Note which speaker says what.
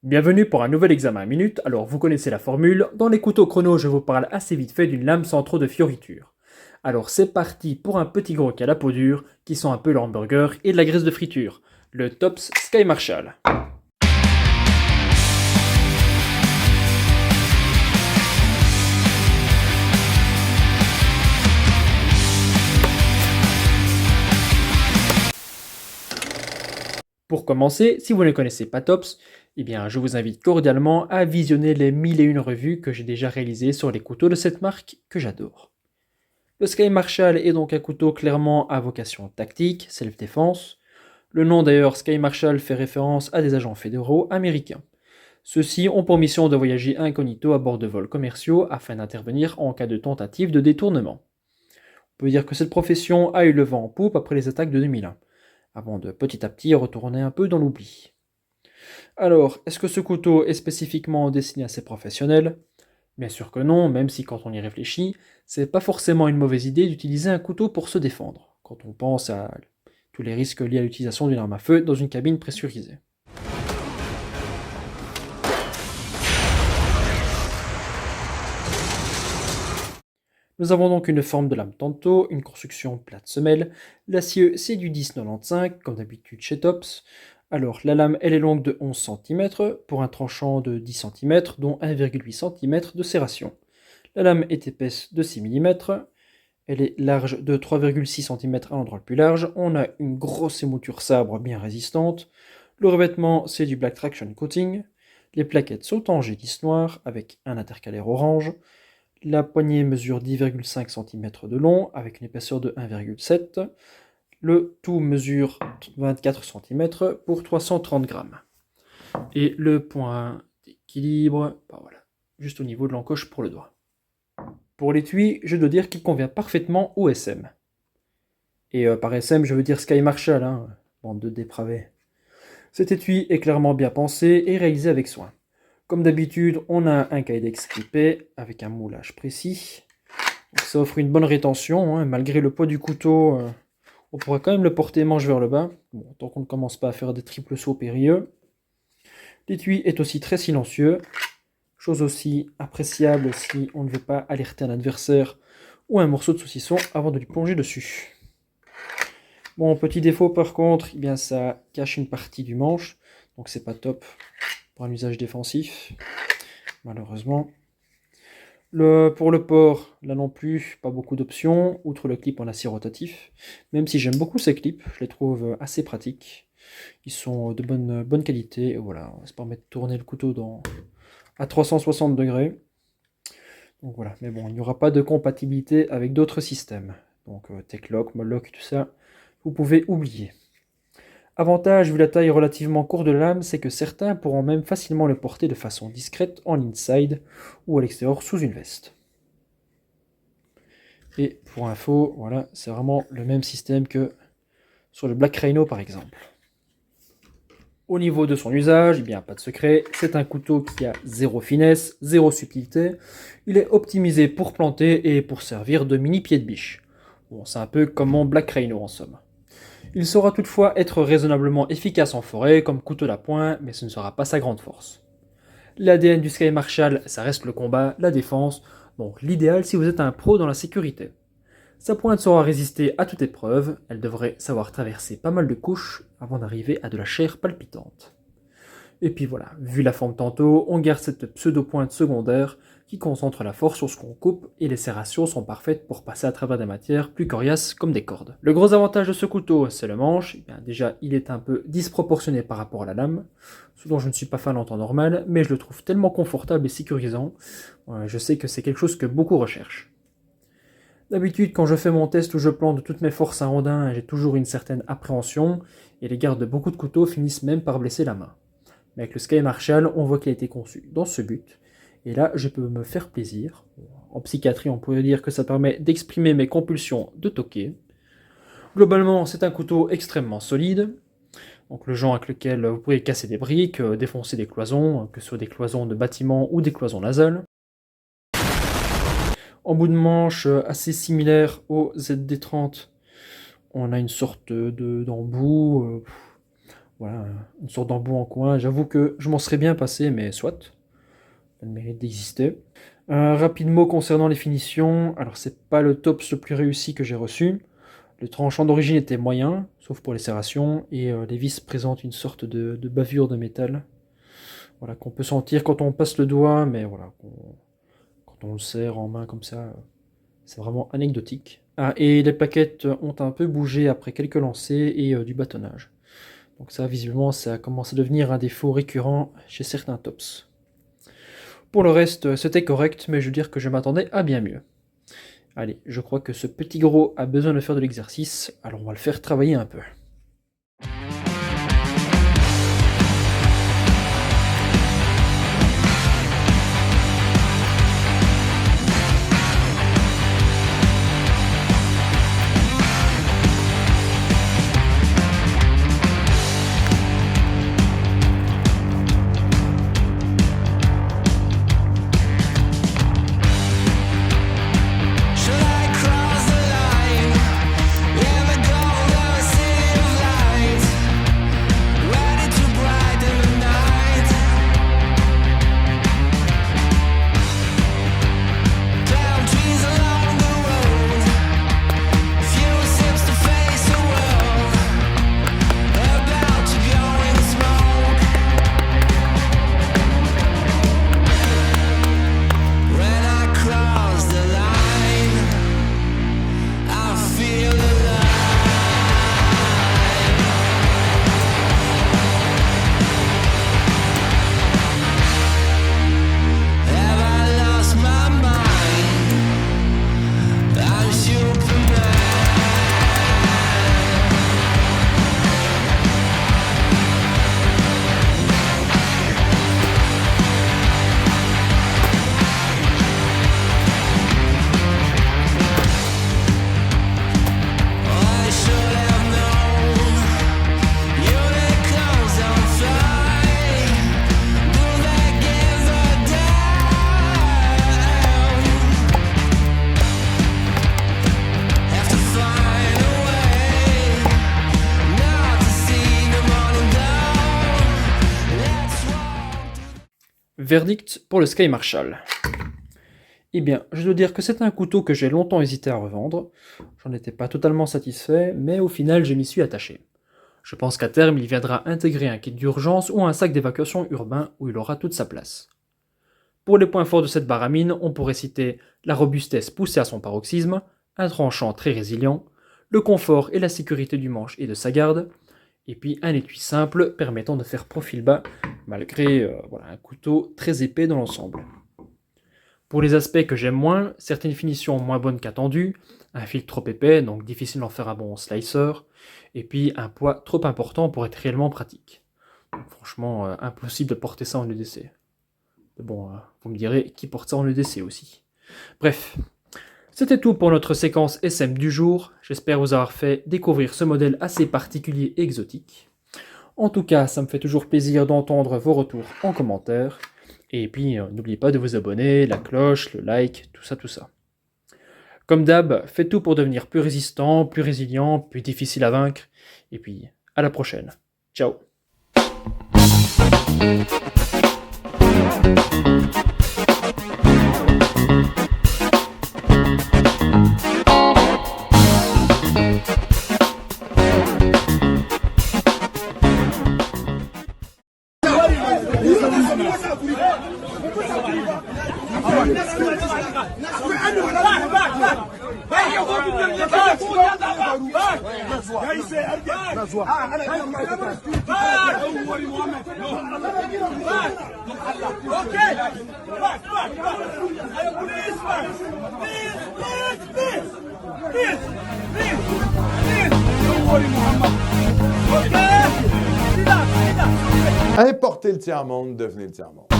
Speaker 1: Bienvenue pour un nouvel examen à minute. Alors vous connaissez la formule, dans les couteaux chrono je vous parle assez vite fait d'une lame sans trop de fioritures. Alors c'est parti pour un petit gros qui a la peau dure, qui sent un peu le hamburger et de la graisse de friture, le Tops Sky Marshall. Pour commencer, si vous ne connaissez pas Tops, eh bien je vous invite cordialement à visionner les 1001 revues que j'ai déjà réalisées sur les couteaux de cette marque que j'adore. Le Sky Marshall est donc un couteau clairement à vocation tactique, self-défense. Le nom d'ailleurs Sky Marshall fait référence à des agents fédéraux américains. Ceux-ci ont pour mission de voyager incognito à bord de vols commerciaux afin d'intervenir en cas de tentative de détournement. On peut dire que cette profession a eu le vent en poupe après les attaques de 2001, avant de petit à petit retourner un peu dans l'oubli. Alors, est-ce que ce couteau est spécifiquement destiné à ces professionnels? Bien sûr que non, même si quand on y réfléchit, c'est pas forcément une mauvaise idée d'utiliser un couteau pour se défendre, quand on pense à tous les risques liés à l'utilisation d'une arme à feu dans une cabine pressurisée. Nous avons donc une forme de lame Tanto, une construction plate semelle, l'acier c'est du 10,95 comme d'habitude chez Tops. Alors la lame elle est longue de 11 cm pour un tranchant de 10 cm dont 1,8 cm de serration. La lame est épaisse de 6 mm, elle est large de 3,6 cm à l'endroit le plus large, on a une grosse émouture sabre bien résistante, le revêtement c'est du Black Traction Coating, les plaquettes sont en G10 noir avec un intercalaire orange, la poignée mesure 10,5 cm de long avec une épaisseur de 1,7 m. Le tout mesure 24 cm pour 330 grammes. Et le point d'équilibre, voilà, juste au niveau de l'encoche pour le doigt. Pour l'étui, je dois dire qu'il convient parfaitement au SM. Et par SM, je veux dire Sky Marshall, hein, bande de dépravés. Cet étui est clairement bien pensé et réalisé avec soin. Comme d'habitude, on a un kydex clippé avec un moulage précis. Donc ça offre une bonne rétention, hein, malgré le poids du couteau, on pourra quand même le porter manche vers le bas, bon, tant qu'on ne commence pas à faire des triples sauts périlleux. L'étui est aussi très silencieux, chose aussi appréciable si on ne veut pas alerter un adversaire ou un morceau de saucisson avant de lui plonger dessus. Bon, petit défaut par contre, eh bien, ça cache une partie du manche, donc c'est pas top pour un usage défensif, malheureusement. Pour le port, là non plus, pas beaucoup d'options, outre le clip en acier rotatif, même si j'aime beaucoup ces clips, je les trouve assez pratiques. Ils sont de bonne qualité, et voilà, ça permet de tourner le couteau à 360 degrés. Donc voilà, mais bon, il n'y aura pas de compatibilité avec d'autres systèmes. Donc Tech-Lock, Moloch, tout ça, vous pouvez oublier. Avantage, vu la taille relativement courte de la lame, c'est que certains pourront même facilement le porter de façon discrète en inside ou à l'extérieur sous une veste. Et pour info, voilà, c'est vraiment le même système que sur le Black Rhino par exemple. Au niveau de son usage, eh bien pas de secret, c'est un couteau qui a zéro finesse, zéro subtilité. Il est optimisé pour planter et pour servir de mini pied de biche. Bon, c'est un peu comme mon Black Rhino en somme. Il saura toutefois être raisonnablement efficace en forêt comme couteau d'appoint, mais ce ne sera pas sa grande force. L'ADN du Sky Marshall, ça reste le combat, la défense, donc l'idéal si vous êtes un pro dans la sécurité. Sa pointe saura résister à toute épreuve, elle devrait savoir traverser pas mal de couches avant d'arriver à de la chair palpitante. Et puis voilà, vu la forme tantôt, on garde cette pseudo-pointe secondaire qui concentre la force sur ce qu'on coupe et les serrations sont parfaites pour passer à travers des matières plus coriaces comme des cordes. Le gros avantage de ce couteau, c'est le manche. Eh bien, déjà, il est un peu disproportionné par rapport à la lame, ce dont je ne suis pas fan en temps normal, mais je le trouve tellement confortable et sécurisant. Je sais que c'est quelque chose que beaucoup recherchent. D'habitude, quand je fais mon test où je plante de toutes mes forces un rondin, j'ai toujours une certaine appréhension, et les gardes de beaucoup de couteaux finissent même par blesser la main. Mais avec le Sky Marshall, on voit qu'il a été conçu dans ce but, et là, je peux me faire plaisir. En psychiatrie, on pourrait dire que ça permet d'exprimer mes compulsions de toquer. Globalement, c'est un couteau extrêmement solide, donc le genre avec lequel vous pouvez casser des briques, défoncer des cloisons, que ce soit des cloisons de bâtiments ou des cloisons nasales. En bout de manche, assez similaire au ZD30, on a une sorte d'embout. Voilà, une sorte d'embout en coin. J'avoue que je m'en serais bien passé, mais soit. Ça a le mérite d'exister. Rapidement concernant les finitions, alors c'est pas le tops le plus réussi que j'ai reçu. Le tranchant d'origine était moyen, sauf pour les serrations, et les vis présentent une sorte de bavure de métal. Voilà, qu'on peut sentir quand on passe le doigt, mais voilà, quand on le serre en main comme ça, c'est vraiment anecdotique. Ah, et les plaquettes ont un peu bougé après quelques lancers et du bâtonnage. Donc ça, visiblement, ça commence à devenir un défaut récurrent chez certains tops. Pour le reste, c'était correct, mais je veux dire que je m'attendais à bien mieux. Allez, je crois que ce petit gros a besoin de faire de l'exercice, alors on va le faire travailler un peu. Verdict pour le Sky Marshall. Eh bien, je dois dire que c'est un couteau que j'ai longtemps hésité à revendre. J'en étais pas totalement satisfait, mais au final, je m'y suis attaché. Je pense qu'à terme, il viendra intégrer un kit d'urgence ou un sac d'évacuation urbain où il aura toute sa place. Pour les points forts de cette baramine, on pourrait citer la robustesse poussée à son paroxysme, un tranchant très résilient, le confort et la sécurité du manche et de sa garde, et puis un étui simple permettant de faire profil bas, malgré un couteau très épais dans l'ensemble. Pour les aspects que j'aime moins, certaines finitions moins bonnes qu'attendues, un fil trop épais, donc difficile d'en faire un bon slicer, et puis un poids trop important pour être réellement pratique. Donc, franchement, impossible de porter ça en EDC. Mais bon, vous me direz, qui porte ça en EDC aussi. Bref, c'était tout pour notre séquence SM du jour. J'espère vous avoir fait découvrir ce modèle assez particulier et exotique. En tout cas, ça me fait toujours plaisir d'entendre vos retours en commentaire. Et puis, n'oubliez pas de vous abonner, la cloche, le like, tout ça. Comme d'hab, faites tout pour devenir plus résistant, plus résilient, plus difficile à vaincre. Et puis, à la prochaine. Ciao.
Speaker 2: Importez le tiers-monde, devenez le tiers-monde.